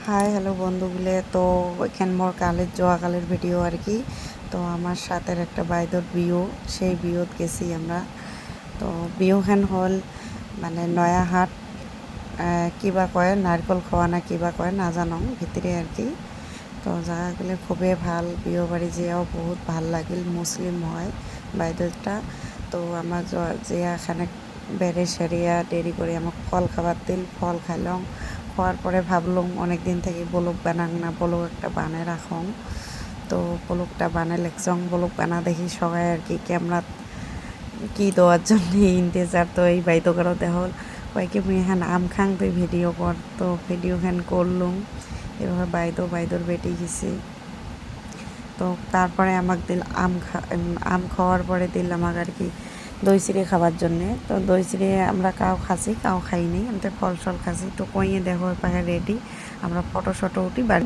Hi hello বন্ধুগুলো। তো এখান মোর যোৱাকালের ভিডিও আর কি। তো আমার সাথের একটা বাইদর বিয়ে, সেই বিয়েত গেছি আমরা। তো বিয়েখান হল মানে নয়াহাট কিবা কয় নারকল খোয়া না কিবা কয় না জানো ভিতরে আর কি। তো জায়গাগুলো খুবই ভাল, বিয়ে বাড়ি যেও বহুত ভাল লাগিল। মুসলিম হয় বাইদরটা। তো আমার যেখানে বেড়ে সেরিয়া দেরি করে আমাকে ফল খাবার দিল, ফল খাইলাম। খাওয়ার পরে ভাবলাম অনেক দিন থেকে বলুক বানাং না, বলুক একটা বানে রাখং। তো বলুকটা বানে লেখছং, বলুক বানা দেখি সবাই আর কি ক্যামেরা কি দেওয়ার জন্য ইন্তেজার। তো এই বাইতকারও দেহল কয়েকে মুই এখান আম খাং তুই ভিডিও কর। তো ভিডিও খান করলুম। এভাবে বাইদর বেটি গেছি। তো তারপরে আমাকে দিল আম খাওয়ার পরে দিল আমাকে আর কি দই চিড়ে খাবার জন্যে। তো দই চিড়ে আমরা কাউ খাসি কাউ খাইনি, আমি তো ফল খাসি। তো কইয়ে দেখো পাখে রেডি, আমরা ফটো উঠি বাড়ি।